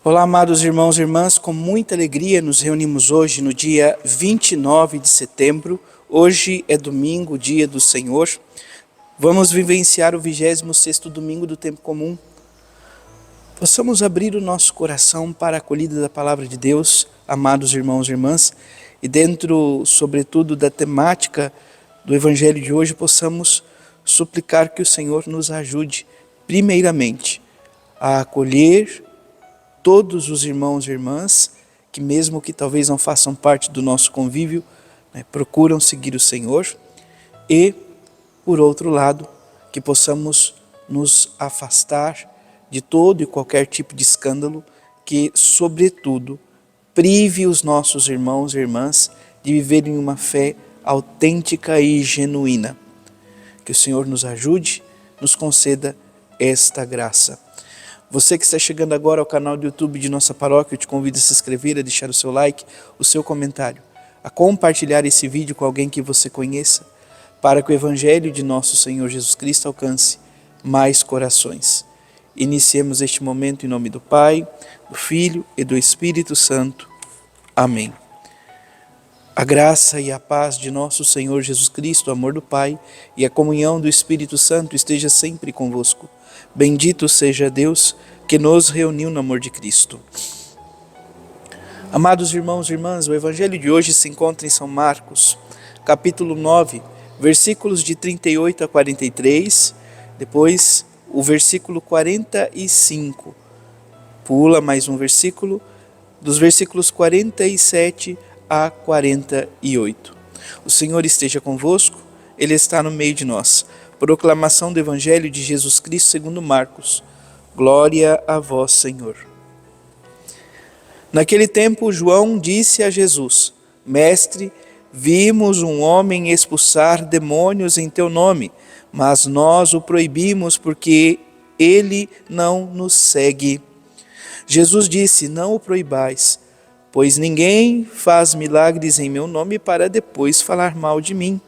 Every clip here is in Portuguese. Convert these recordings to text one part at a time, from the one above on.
Olá, amados irmãos e irmãs, com muita alegria nos reunimos hoje no dia 29 de setembro. Hoje é domingo, dia do Senhor. Vamos vivenciar o 26º domingo do tempo comum. Possamos abrir o nosso coração para a acolhida da palavra de Deus, amados irmãos e irmãs, e dentro, sobretudo, da temática do Evangelho de hoje, possamos suplicar que o Senhor nos ajude, primeiramente, a acolher todos os irmãos e irmãs que, mesmo que talvez não façam parte do nosso convívio, procuram seguir o Senhor, e, por outro lado, que possamos nos afastar de todo e qualquer tipo de escândalo que, sobretudo, prive os nossos irmãos e irmãs de viverem uma fé autêntica e genuína. Que o Senhor nos ajude, nos conceda esta graça. Você que está chegando agora ao canal do YouTube de nossa paróquia, eu te convido a se inscrever, a deixar o seu like, o seu comentário, a compartilhar esse vídeo com alguém que você conheça, para que o Evangelho de nosso Senhor Jesus Cristo alcance mais corações. Iniciemos este momento em nome do Pai, do Filho e do Espírito Santo. Amém. A graça e a paz de nosso Senhor Jesus Cristo, o amor do Pai e a comunhão do Espírito Santo esteja sempre convosco. Bendito seja Deus que nos reuniu no amor de Cristo. Amados irmãos e irmãs, o Evangelho de hoje se encontra em São Marcos, capítulo 9, versículos de 38 a 43, depois o versículo 45. Pula mais um versículo, dos versículos 47 a 48. O Senhor esteja convosco, Ele está no meio de nós. Proclamação do Evangelho de Jesus Cristo segundo Marcos. Glória a vós, Senhor. Naquele tempo, João disse a Jesus: Mestre, vimos um homem expulsar demônios em teu nome, mas nós o proibimos porque ele não nos segue. Jesus disse: Não o proibais, pois ninguém faz milagres em meu nome para depois falar mal de mim.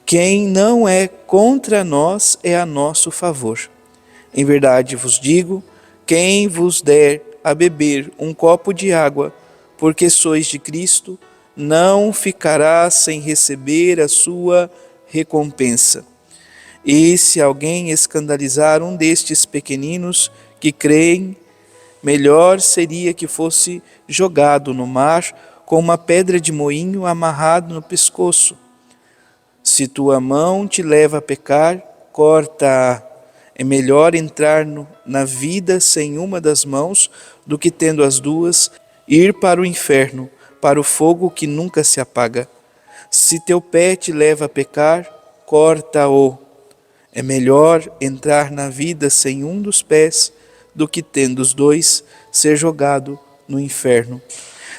Quem não é contra nós é a nosso favor. Em verdade vos digo, quem vos der a beber um copo de água, porque sois de Cristo, não ficará sem receber a sua recompensa. E se alguém escandalizar um destes pequeninos que creem, melhor seria que fosse jogado no mar com uma pedra de moinho amarrado no pescoço. Se tua mão te leva a pecar, corta-a. É melhor entrar na vida sem uma das mãos do que, tendo as duas, ir para o inferno, para o fogo que nunca se apaga. Se teu pé te leva a pecar, corta-o. É melhor entrar na vida sem um dos pés do que, tendo os dois, ser jogado no inferno.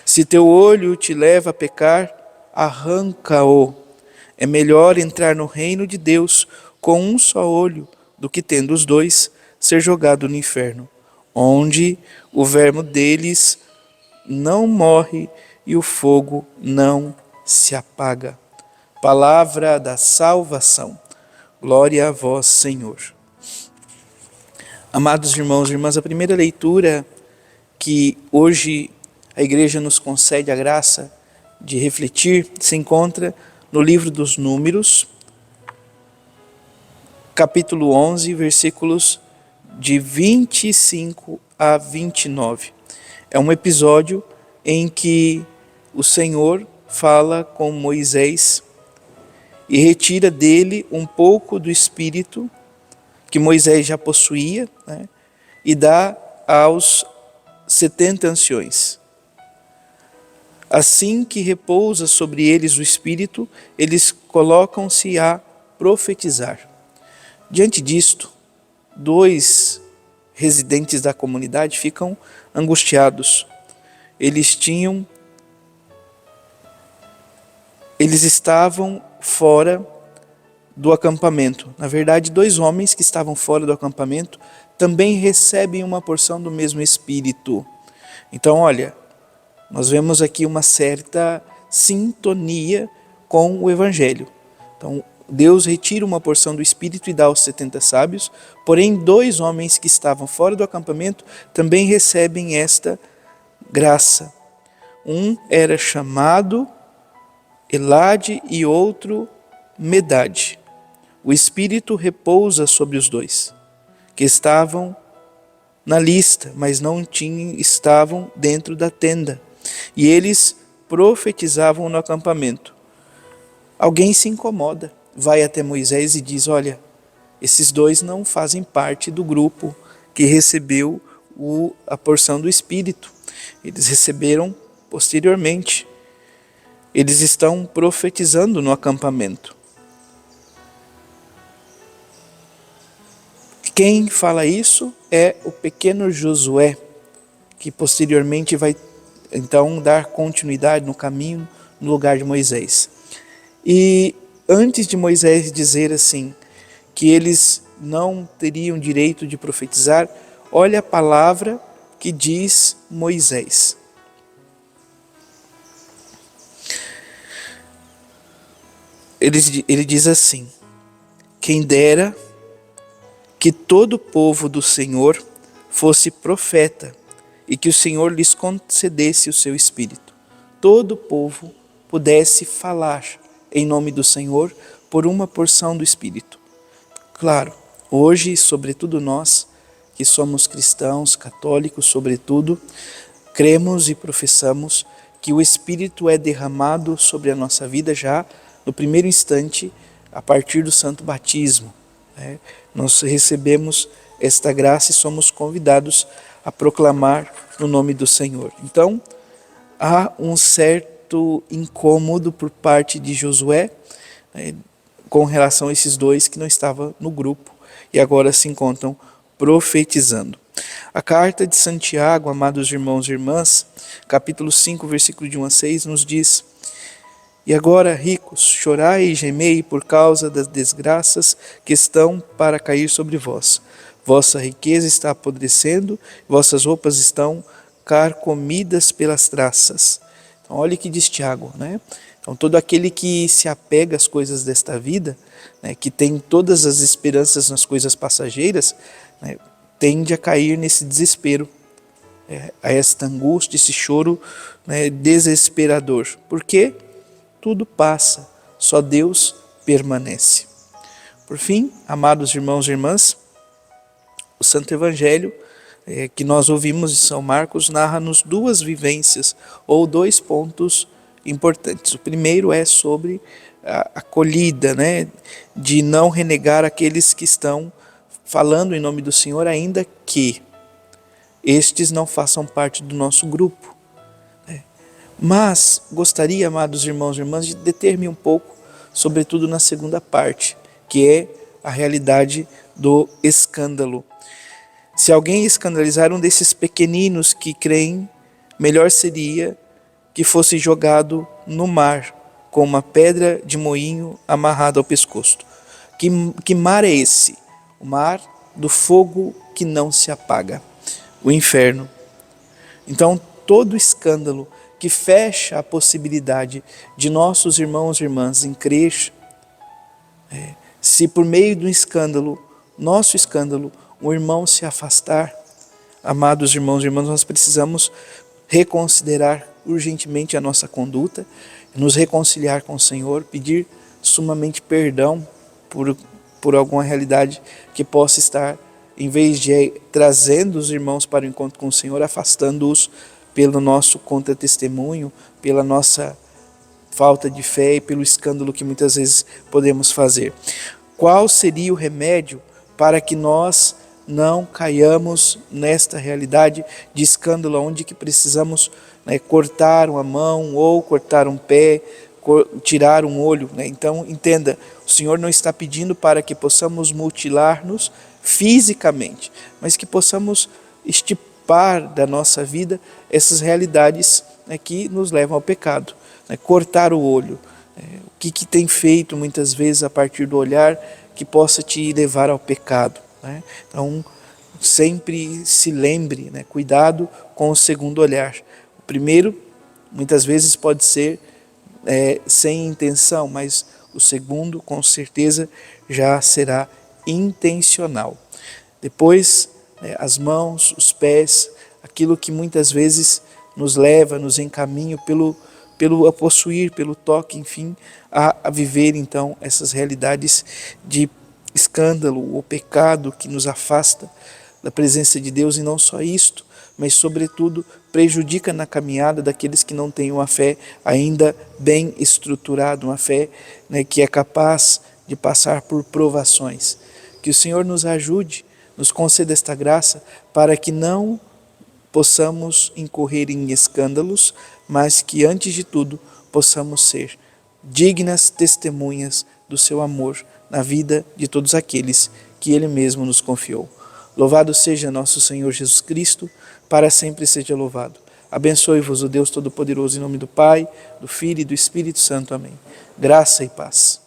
Se teu olho te leva a pecar, arranca-o. É melhor entrar no reino de Deus com um só olho do que, tendo os dois, ser jogado no inferno, onde o verme deles não morre e o fogo não se apaga. Palavra da salvação. Glória a vós, Senhor. Amados irmãos e irmãs, a primeira leitura que hoje a Igreja nos concede a graça de refletir se encontra no livro dos Números, capítulo 11, versículos de 25 a 29. É um episódio em que o Senhor fala com Moisés e retira dele um pouco do espírito que Moisés já possuía, e dá aos 70 anciões. Assim que repousa sobre eles o Espírito, eles colocam-se a profetizar. Diante disto, 2 residentes da comunidade ficam angustiados. Eles estavam fora do acampamento. Na verdade, 2 homens que estavam fora do acampamento também recebem uma porção do mesmo Espírito. Então, olha, nós vemos aqui uma certa sintonia com o Evangelho. Então, Deus retira uma porção do Espírito e dá aos 70 sábios, porém 2 homens que estavam fora do acampamento também recebem esta graça. Um era chamado Elade e outro Medade. O Espírito repousa sobre os 2, que estavam na lista, mas não estavam dentro da tenda. E eles profetizavam no acampamento. Alguém se incomoda, vai até Moisés e diz: olha, esses 2 não fazem parte do grupo que recebeu a porção do Espírito. Eles receberam posteriormente. Eles estão profetizando no acampamento. Quem fala isso é o pequeno Josué, que posteriormente vai então dar continuidade no caminho no lugar de Moisés. E antes de Moisés dizer assim, que eles não teriam direito de profetizar, olha a palavra que diz Moisés. Ele diz assim: quem dera que todo o povo do Senhor fosse profeta e que o Senhor lhes concedesse o seu Espírito. Todo o povo pudesse falar em nome do Senhor por uma porção do Espírito. Claro, hoje, sobretudo nós, que somos cristãos, católicos, sobretudo, cremos e professamos que o Espírito é derramado sobre a nossa vida já no primeiro instante, a partir do santo batismo. Nós recebemos esta graça e somos convidados a proclamar no nome do Senhor. Então, há um certo incômodo por parte de Josué, com relação a esses 2 que não estavam no grupo e agora se encontram profetizando. A carta de Santiago, amados irmãos e irmãs, capítulo 5, versículo de 1 a 6, nos diz: e agora, ricos, chorai e gemei por causa das desgraças que estão para cair sobre vós. Vossa riqueza está apodrecendo, vossas roupas estão carcomidas pelas traças. Então, olha o que diz Tiago, né? Então, todo aquele que se apega às coisas desta vida, né, que tem todas as esperanças nas coisas passageiras, né, tende a cair nesse desespero, a esta angústia, esse choro, né, desesperador. Por quê? Tudo passa, só Deus permanece. Por fim, amados irmãos e irmãs, o Santo Evangelho que nós ouvimos de São Marcos narra-nos 2 vivências ou 2 pontos importantes. O primeiro é sobre a acolhida, né, de não renegar aqueles que estão falando em nome do Senhor, ainda que estes não façam parte do nosso grupo. Mas gostaria, amados irmãos e irmãs, de deter-me um pouco, sobretudo na segunda parte, que é a realidade do escândalo. Se alguém escandalizar um desses pequeninos que creem, melhor seria que fosse jogado no mar, com uma pedra de moinho amarrada ao pescoço. Que mar é esse? O mar do fogo que não se apaga, o inferno. Então, todo escândalo que fecha a possibilidade de nossos irmãos e irmãs em crer, se por meio do escândalo, nosso escândalo, o irmão se afastar, amados irmãos e irmãs, nós precisamos reconsiderar urgentemente a nossa conduta, nos reconciliar com o Senhor, pedir sumamente perdão por alguma realidade que possa estar, em vez de trazendo os irmãos para o encontro com o Senhor, afastando-os pelo nosso contra-testemunho, pela nossa falta de fé e pelo escândalo que muitas vezes podemos fazer. Qual seria o remédio para que nós não caiamos nesta realidade de escândalo, onde que precisamos cortar uma mão ou cortar um pé, tirar um olho? Então, entenda, o Senhor não está pedindo para que possamos mutilar-nos fisicamente, mas que possamos estipar da nossa vida essas realidades que nos levam ao pecado. Cortar o olho, o que tem feito muitas vezes a partir do olhar que possa te levar ao pecado. Então, sempre se lembre, cuidado com o segundo olhar. O primeiro, muitas vezes pode ser sem intenção, mas O segundo, com certeza, já será intencional. Depois, as mãos, os pés, aquilo que muitas vezes nos leva, nos encaminha pelo a possuir, pelo toque, enfim, a viver então essas realidades de escândalo ou pecado que nos afasta da presença de Deus, e não só isto, mas sobretudo prejudica na caminhada daqueles que não têm uma fé ainda bem estruturada, uma fé, que é capaz de passar por provações. Que o Senhor nos ajude, nos conceda esta graça para que não possamos incorrer em escândalos, mas que antes de tudo possamos ser dignas testemunhas do seu amor na vida de todos aqueles que Ele mesmo nos confiou. Louvado seja nosso Senhor Jesus Cristo, para sempre seja louvado. Abençoe-vos o Deus Todo-Poderoso, em nome do Pai, do Filho e do Espírito Santo. Amém. Graça e paz.